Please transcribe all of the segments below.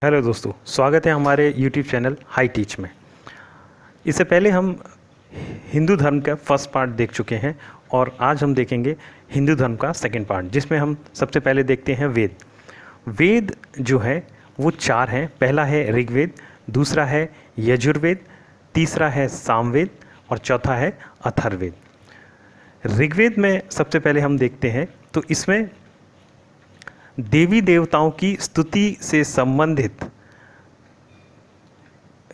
Hello दोस्तों, स्वागत है हमारे यूट्यूब चैनल हाई टीच में। इससे पहले हम हिंदू धर्म का फर्स्ट पार्ट देख चुके हैं और आज हम देखेंगे हिंदू धर्म का सेकंड पार्ट, जिसमें हम सबसे पहले देखते हैं वेद। वेद जो है वो चार हैं। पहला है ऋग्वेद, दूसरा है यजुर्वेद, तीसरा है सामवेद और चौथा है अथर्ववेद। ऋग्वेद में सबसे पहले हम देखते हैं तो इसमें देवी देवताओं की स्तुति से संबंधित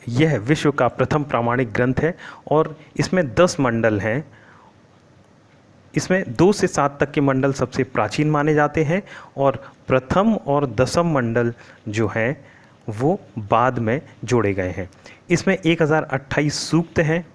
यह विश्व का प्रथम प्रामाणिक ग्रंथ है और इसमें 10 मंडल हैं। इसमें 2 से 7 तक के मंडल सबसे प्राचीन माने जाते हैं और प्रथम और दसम मंडल जो हैं वो बाद में जोड़े गए हैं। इसमें 1028 सूक्त हैं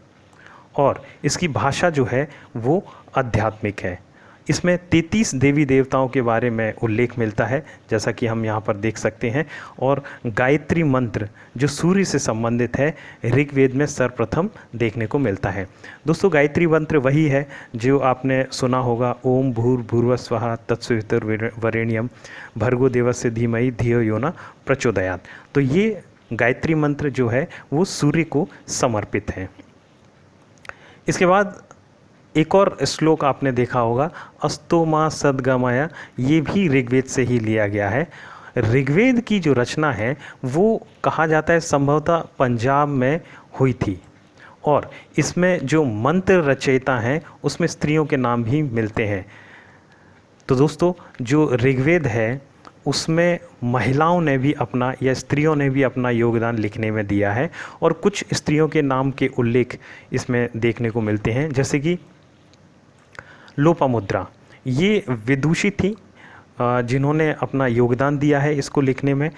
और इसकी भाषा जो है वो आध्यात्मिक है। इसमें 33 देवी देवताओं के बारे में उल्लेख मिलता है, जैसा कि हम यहाँ पर देख सकते हैं। और गायत्री मंत्र जो सूर्य से संबंधित है ऋग्वेद में सर्वप्रथम देखने को मिलता है। दोस्तों, गायत्री मंत्र वही है जो आपने सुना होगा, ओम भूर्भुवः स्वः तत्सवितुर्वरेण्यम भर्गो देवस्य धीमहि धियो यो न प्रचोदयात्। तो ये गायत्री मंत्र जो है वो सूर्य को समर्पित है। इसके बाद एक और श्लोक आपने देखा होगा, अस्तो माँ सद्गमय, ये भी ऋग्वेद से ही लिया गया है। ऋग्वेद की जो रचना है वो कहा जाता है संभवतः पंजाब में हुई थी और इसमें जो मंत्र रचयिता हैं उसमें स्त्रियों के नाम भी मिलते हैं। तो दोस्तों, जो ऋग्वेद है उसमें महिलाओं ने भी अपना या स्त्रियों ने भी अपना योगदान लिखने में दिया है और कुछ स्त्रियों के नाम के उल्लेख इसमें देखने को मिलते हैं, जैसे कि लोपामुद्रा। ये विदुषी थी जिन्होंने अपना योगदान दिया है इसको लिखने में।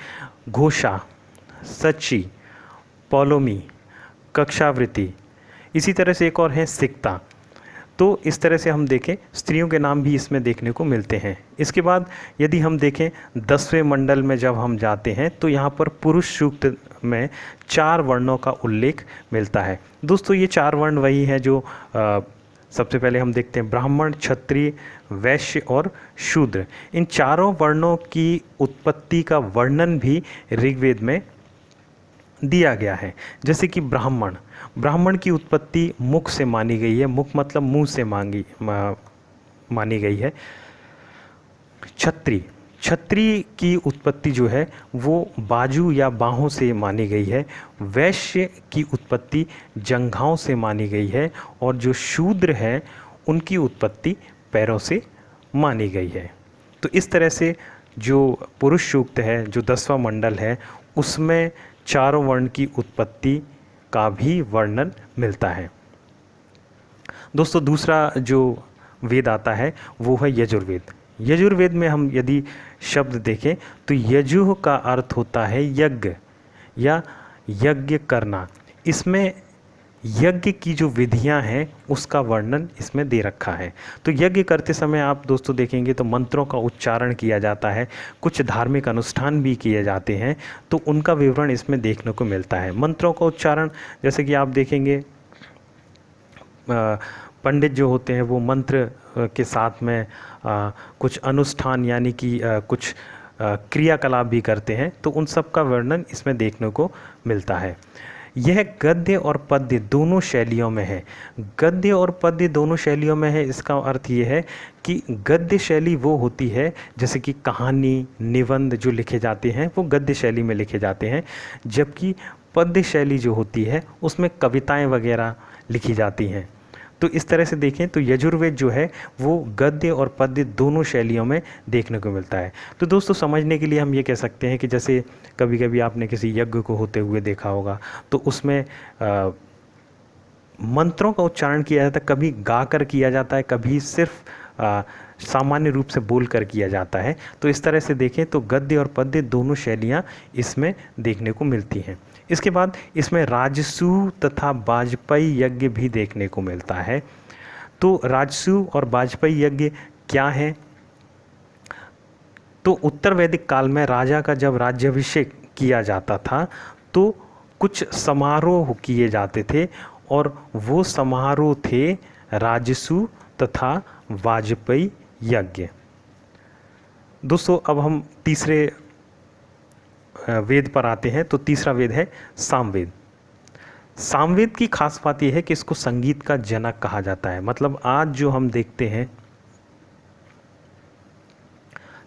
घोषा, सची, पौलोमी, कक्षावृत्ति, इसी तरह से एक और है सिक्ता। तो इस तरह से हम देखें स्त्रियों के नाम भी इसमें देखने को मिलते हैं। इसके बाद यदि हम देखें 10वें मंडल में जब हम जाते हैं तो यहाँ पर पुरुष सूक्त में 4 वर्णों का उल्लेख मिलता है। दोस्तों, ये 4 वर्ण वही हैं जो सबसे पहले हम देखते हैं ब्राह्मण, क्षत्रिय, वैश्य और शूद्र। इन चारों वर्णों की उत्पत्ति का वर्णन भी ऋग्वेद में दिया गया है। जैसे कि ब्राह्मण की उत्पत्ति मुख से मानी गई है। मुख मतलब मुंह से मानी गई है। क्षत्रिय की उत्पत्ति जो है वो बाजू या बाहों से मानी गई है। वैश्य की उत्पत्ति जंघाओं से मानी गई है और जो शूद्र है उनकी उत्पत्ति पैरों से मानी गई है। तो इस तरह से जो पुरुष सूक्त है, जो 10वां मंडल है, उसमें चारों वर्ण की उत्पत्ति का भी वर्णन मिलता है। दोस्तों, दूसरा जो वेद आता है वो है यजुर्वेद। यजुर्वेद में हम यदि शब्द देखें तो यजुः का अर्थ होता है यज्ञ या यज्ञ करना। इसमें यज्ञ की जो विधियां हैं उसका वर्णन इसमें दे रखा है। तो यज्ञ करते समय आप दोस्तों देखेंगे तो मंत्रों का उच्चारण किया जाता है, कुछ धार्मिक अनुष्ठान भी किए जाते हैं, तो उनका विवरण इसमें देखने को मिलता है। मंत्रों का उच्चारण जैसे कि आप देखेंगे पंडित जो होते हैं वो मंत्र के साथ में कुछ अनुष्ठान यानी कि कुछ क्रियाकलाप भी करते हैं, तो उन सब का वर्णन इसमें देखने को मिलता है। यह गद्य और पद्य दोनों शैलियों में है। गद्य और पद्य दोनों शैलियों में है, इसका अर्थ ये है कि गद्य शैली वो होती है जैसे कि कहानी, निबंध जो लिखे जाते हैं वो गद्य शैली में लिखे जाते हैं, जबकि पद्य शैली जो होती है उसमें कविताएं वगैरह लिखी जाती हैं। तो इस तरह से देखें तो यजुर्वेद जो है वो गद्य और पद्य दोनों शैलियों में देखने को मिलता है। तो दोस्तों, समझने के लिए हम ये कह सकते हैं कि जैसे कभी कभी आपने किसी यज्ञ को होते हुए देखा होगा तो उसमें मंत्रों का उच्चारण किया जाता है, कभी गा कर किया जाता है, कभी सिर्फ सामान्य रूप से बोल कर किया जाता है। तो इस तरह से देखें तो गद्य और पद्य दोनों शैलियाँ इसमें देखने को मिलती हैं। इसके बाद इसमें राजसु तथा वाजपेयी यज्ञ भी देखने को मिलता है। तो राजसु और वाजपेयी यज्ञ क्या है? तो उत्तर वैदिक काल में राजा का जब राज्याभिषेक किया जाता था तो कुछ समारोह किए जाते थे और वो समारोह थे राजसु तथा वाजपेयी यज्ञ। दोस्तों, अब हम तीसरे वेद पर आते हैं तो तीसरा वेद है सामवेद। सामवेद की खास बात यह है कि इसको संगीत का जनक कहा जाता है। मतलब आज जो हम देखते हैं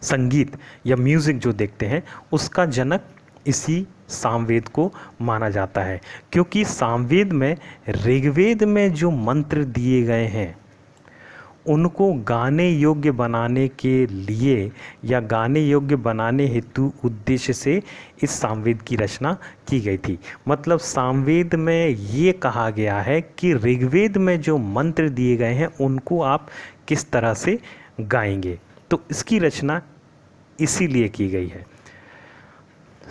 संगीत या म्यूज़िक जो देखते हैं उसका जनक इसी सामवेद को माना जाता है, क्योंकि सामवेद में ऋग्वेद में जो मंत्र दिए गए हैं उनको गाने योग्य बनाने के लिए या गाने योग्य बनाने हेतु उद्देश्य से इस सामवेद की रचना की गई थी। मतलब सामवेद में ये कहा गया है कि ऋग्वेद में जो मंत्र दिए गए हैं उनको आप किस तरह से गाएंगे, तो इसकी रचना इसीलिए की गई है।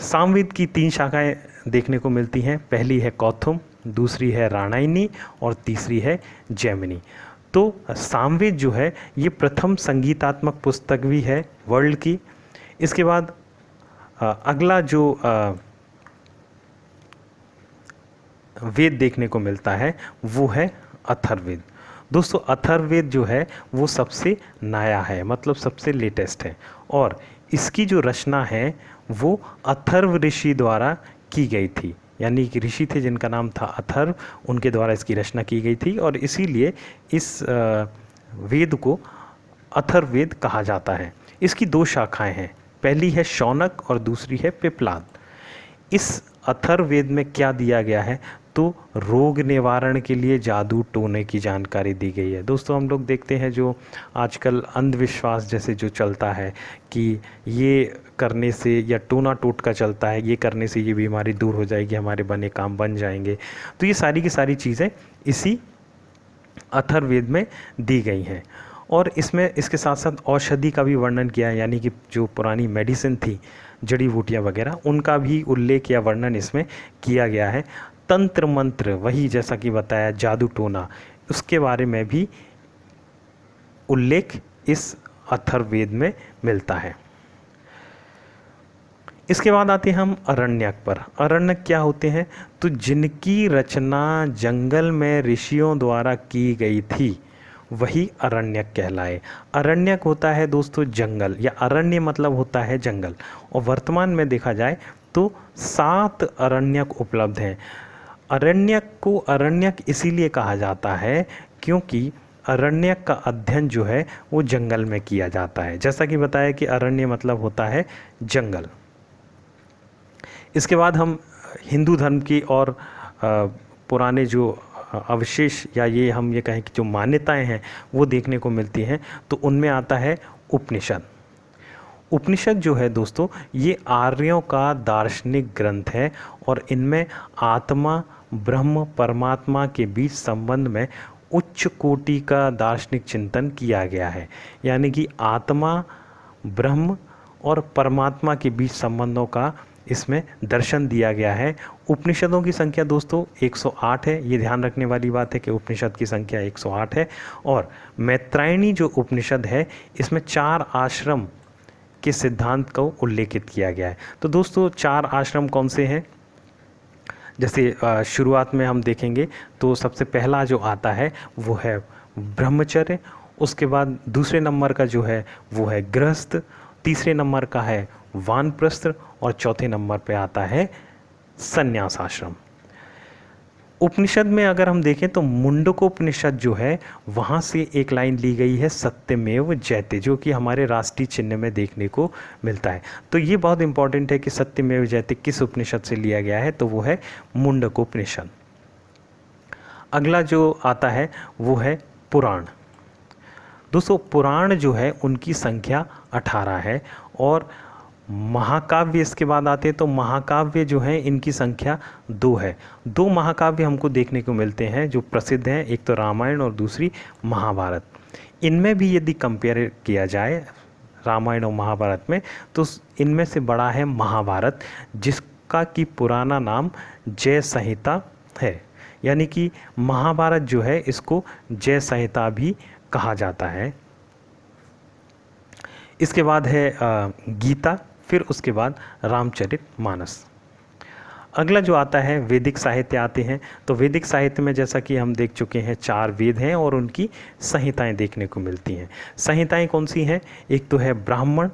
सामवेद की 3 शाखाएं देखने को मिलती हैं। पहली है कौथुम, दूसरी है राणायनी और तीसरी है जैमिनी। तो सामवेद जो है ये प्रथम संगीतात्मक पुस्तक भी है वर्ल्ड की। इसके बाद अगला जो वेद देखने को मिलता है वो है अथर्ववेद। दोस्तों अथर्ववेद जो है वो सबसे नया है, मतलब सबसे लेटेस्ट है, और इसकी जो रचना है वो अथर्व ऋषि द्वारा की गई थी। यानी कि ऋषि थे जिनका नाम था अथर्व, उनके द्वारा इसकी रचना की गई थी और इसीलिए इस वेद को अथर्ववेद कहा जाता है। इसकी 2 शाखाएं हैं, पहली है शौनक और दूसरी है पिप्लाद। इस अथर्ववेद में क्या दिया गया है, तो रोग निवारण के लिए जादू टोने की जानकारी दी गई है। दोस्तों हम लोग देखते हैं जो आजकल अंधविश्वास जैसे जो चलता है कि ये करने से या टोना टोटका चलता है, ये करने से ये बीमारी दूर हो जाएगी, हमारे बने काम बन जाएंगे, तो ये सारी की सारी चीज़ें इसी अथर्ववेद में दी गई हैं। और इसमें इसके साथ साथ औषधि का भी वर्णन किया है, यानी कि जो पुरानी मेडिसिन थी, जड़ी बूटियाँ वगैरह, उनका भी उल्लेख या वर्णन इसमें किया गया है। तंत्र मंत्र, वही जैसा कि बताया जादू टोना, उसके बारे में भी उल्लेख इस अथर्ववेद में मिलता है। इसके बाद आते हैं हम अरण्यक पर। अरण्यक क्या होते हैं, तो जिनकी रचना जंगल में ऋषियों द्वारा की गई थी वही अरण्यक कहलाए। अरण्यक होता है दोस्तों जंगल, या अरण्य मतलब होता है जंगल, और वर्तमान में देखा जाए तो 7 अरण्यक उपलब्ध हैं। अरण्यक को अरण्यक इसीलिए कहा जाता है क्योंकि अरण्यक का अध्ययन जो है वो जंगल में किया जाता है। जैसा कि बताया कि अरण्य मतलब होता है जंगल। इसके बाद हम हिंदू धर्म की और पुराने जो अवशेष या ये कहें कि जो मान्यताएं हैं वो देखने को मिलती हैं, तो उनमें आता है उपनिषद। उपनिषद जो है दोस्तों ये आर्यों का दार्शनिक ग्रंथ है और इनमें आत्मा, ब्रह्म, परमात्मा के बीच संबंध में उच्च कोटि का दार्शनिक चिंतन किया गया है। यानी कि आत्मा, ब्रह्म और परमात्मा के बीच संबंधों का इसमें दर्शन दिया गया है। उपनिषदों की संख्या दोस्तों 108 है। ये ध्यान रखने वाली बात है कि उपनिषद की संख्या 108 है। और मैत्रायणी जो उपनिषद है इसमें 4 आश्रम के सिद्धांत को उल्लेखित किया गया है। तो दोस्तों 4 आश्रम कौन से हैं, जैसे शुरुआत में हम देखेंगे तो सबसे पहला जो आता है वो है ब्रह्मचर्य, उसके बाद दूसरे नंबर का जो है वो है गृहस्थ, तीसरे नंबर का है वानप्रस्थ और चौथे नंबर पे आता है संन्यास आश्रम। उपनिषद में अगर हम देखें तो मुंडकोपनिषद जो है वहाँ से एक लाइन ली गई है सत्यमेव जयते, जो कि हमारे राष्ट्रीय चिन्ह में देखने को मिलता है। तो ये बहुत इंपॉर्टेंट है कि सत्यमेव जयते किस उपनिषद से लिया गया है, तो वो है मुंडकोपनिषद। अगला जो आता है वो है पुराण। दोस्तों पुराण जो है उनकी संख्या 18 है और महाकाव्य इसके बाद आते हैं। तो महाकाव्य जो है इनकी संख्या 2 है। 2 महाकाव्य हमको देखने को मिलते हैं जो प्रसिद्ध हैं, एक तो रामायण और दूसरी महाभारत। इनमें भी यदि कंपेयर किया जाए रामायण और महाभारत में तो इनमें से बड़ा है महाभारत, जिसका कि पुराना नाम जय संहिता है। यानी कि महाभारत जो है इसको जय संहिता भी कहा जाता है। इसके बाद है गीता, फिर उसके बाद रामचरितमानस। अगला जो आता है वैदिक साहित्य आते हैं। तो वैदिक साहित्य में जैसा कि हम देख चुके हैं 4 वेद हैं और उनकी संहिताएं देखने को मिलती हैं। संहिताएं कौन सी हैं, एक तो है ब्राह्मण,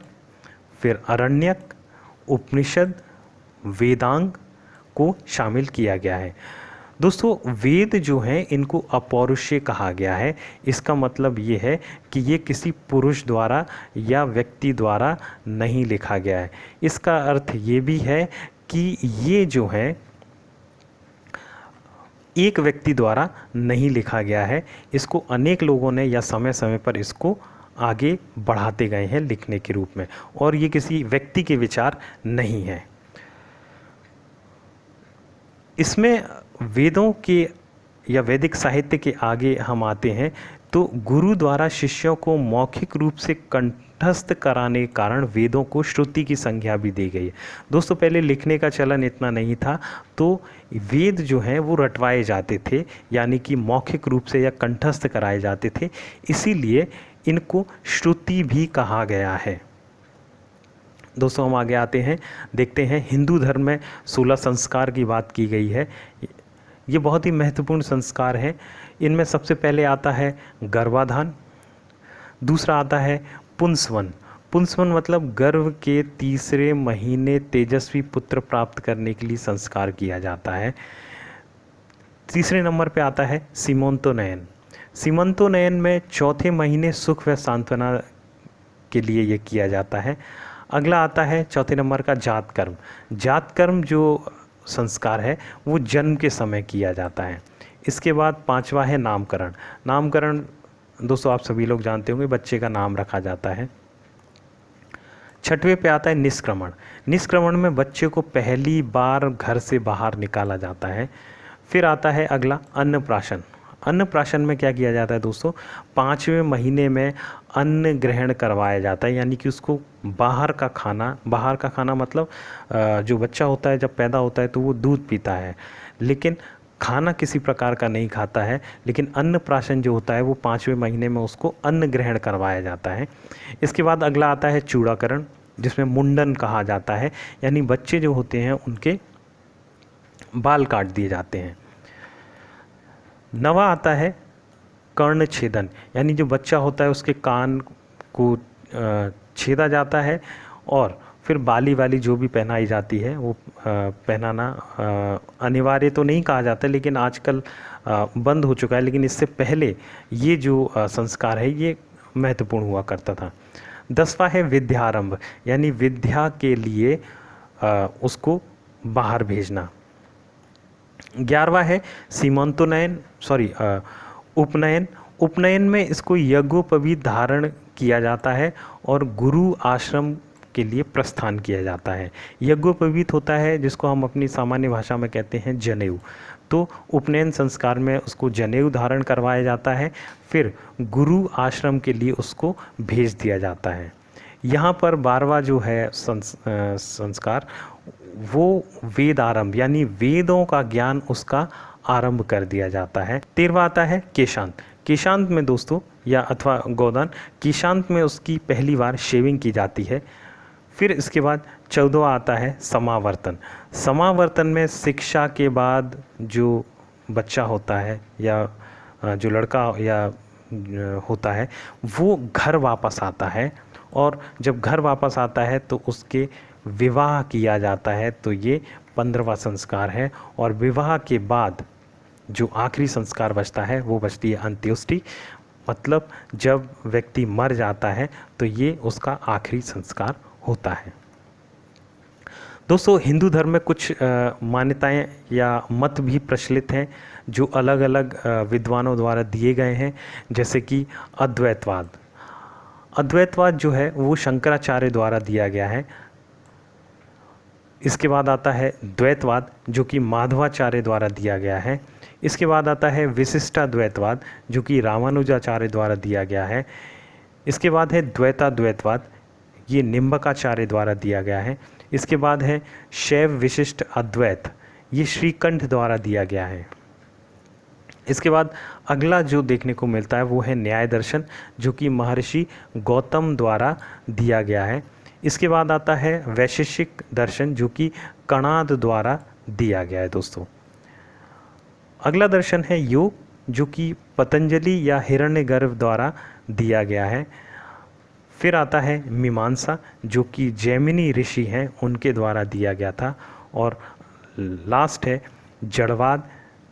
फिर अरण्यक, उपनिषद, वेदांग को शामिल किया गया है। दोस्तों वेद जो हैं इनको अपौरुषीय कहा गया है। इसका मतलब ये है कि ये किसी पुरुष द्वारा या व्यक्ति द्वारा नहीं लिखा गया है। इसका अर्थ ये भी है कि ये जो है एक व्यक्ति द्वारा नहीं लिखा गया है, इसको अनेक लोगों ने या समय समय पर इसको आगे बढ़ाते गए हैं लिखने के रूप में, और ये किसी व्यक्ति के विचार नहीं है। इसमें वेदों के या वैदिक साहित्य के आगे हम आते हैं तो गुरु द्वारा शिष्यों को मौखिक रूप से कंठस्थ कराने के कारण वेदों को श्रुति की संज्ञा भी दी गई है। दोस्तों पहले लिखने का चलन इतना नहीं था, तो वेद जो हैं वो रटवाए जाते थे, यानी कि मौखिक रूप से या कंठस्थ कराए जाते थे, इसीलिए इनको श्रुति भी कहा गया है। दोस्तों हम आगे आते हैं, देखते हैं हिंदू धर्म में 16 संस्कार की बात की गई है। ये बहुत ही महत्वपूर्ण संस्कार हैं। इनमें सबसे पहले आता है गर्भाधान, दूसरा आता है पुंसवन। पुंसवन मतलब गर्भ के तीसरे महीने तेजस्वी पुत्र प्राप्त करने के लिए संस्कार किया जाता है। तीसरे नंबर पे आता है सीमंतोनयन। सीमंतोनयन में चौथे महीने सुख व सांत्वना के लिए ये किया जाता है। अगला आता है चौथे नंबर का जात कर्म। जात कर्म जो संस्कार है वो जन्म के समय किया जाता है। इसके बाद पांचवा है नामकरण। नामकरण दोस्तों आप सभी लोग जानते होंगे, बच्चे का नाम रखा जाता है। छठवें पे आता है निष्क्रमण। निष्क्रमण में बच्चे को पहली बार घर से बाहर निकाला जाता है। फिर आता है अगला अन्नप्राशन। अन्नप्राशन में क्या किया जाता है दोस्तों, 5वें महीने में अन्न ग्रहण करवाया जाता है, यानी कि उसको बाहर का खाना मतलब जो बच्चा होता है जब पैदा होता है तो वो दूध पीता है, लेकिन खाना किसी प्रकार का नहीं खाता है। लेकिन अन्नप्राशन जो होता है वो 5वें महीने में उसको अन्न ग्रहण करवाया जाता है। इसके बाद अगला आता है चूड़ाकरण, जिसमें मुंडन कहा जाता है, यानी बच्चे जो होते हैं उनके बाल काट दिए जाते हैं। नवा आता है कर्ण छेदन, यानी जो बच्चा होता है उसके कान को छेदा जाता है और फिर बाली वाली जो भी पहनाई जाती है वो पहनाना अनिवार्य तो नहीं कहा जाता, लेकिन आजकल बंद हो चुका है, लेकिन इससे पहले ये जो संस्कार है ये महत्वपूर्ण हुआ करता था। 10वां है विद्यारंभ, यानी विद्या के लिए उसको बाहर भेजना। 11वां है उपनयन। उपनयन में इसको यज्ञोपवीत धारण किया जाता है और गुरु आश्रम के लिए प्रस्थान किया जाता है। यज्ञोपवीत होता है जिसको हम अपनी सामान्य भाषा में कहते हैं जनेऊ। तो उपनयन संस्कार में उसको जनेऊ धारण करवाया जाता है, फिर गुरु आश्रम के लिए उसको भेज दिया जाता है। यहाँ पर 12वां जो है संस्कार वो वेद आरंभ, यानी वेदों का ज्ञान उसका आरंभ कर दिया जाता है। 13वां आता है केशांत। केशांत में दोस्तों या अथवा गोदान, केशांत में उसकी पहली बार शेविंग की जाती है। फिर इसके बाद 14वां आता है समावर्तन। समावर्तन में शिक्षा के बाद जो बच्चा होता है या जो लड़का या होता है वो घर वापस आता है, और जब घर वापस आता है तो उसके विवाह किया जाता है। तो ये 15वां संस्कार है। और विवाह के बाद जो आखिरी संस्कार बचता है वो बचती है अंत्येष्टि, मतलब जब व्यक्ति मर जाता है तो ये उसका आखिरी संस्कार होता है। दोस्तों हिंदू धर्म में कुछ मान्यताएं या मत भी प्रचलित हैं जो अलग अलग विद्वानों द्वारा दिए गए हैं, जैसे कि अद्वैतवाद। अद्वैतवाद जो है वो शंकराचार्य द्वारा दिया गया है। इसके बाद आता है द्वैतवाद जो कि माधवाचार्य द्वारा दिया गया है। इसके बाद आता है विशिष्टाद्वैतवाद जो कि रामानुजाचार्य द्वारा दिया गया है। इसके बाद है द्वैताद्वैतवाद, ये निम्बकाचार्य द्वारा दिया गया है। इसके बाद है शैव विशिष्ट अद्वैत, ये श्रीकंठ द्वारा दिया गया है। इसके बाद अगला जो देखने को मिलता है वो है न्याय दर्शन जो कि महर्षि गौतम द्वारा दिया गया है। इसके बाद आता है वैशेषिक दर्शन जो कि कणाद द्वारा दिया गया है। दोस्तों अगला दर्शन है योग जो कि पतंजलि या हिरण्यगर्भ द्वारा दिया गया है। फिर आता है मीमांसा जो कि जैमिनी ऋषि हैं उनके द्वारा दिया गया था। और लास्ट है जड़वाद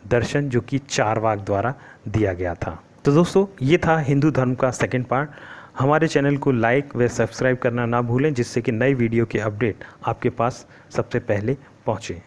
दर्शन, जो कि चारवाक द्वारा दिया गया था। तो दोस्तों ये था हिंदू धर्म का सेकंड पार्ट। हमारे चैनल को लाइक व सब्सक्राइब करना ना भूलें, जिससे कि नई वीडियो के अपडेट आपके पास सबसे पहले पहुँचे।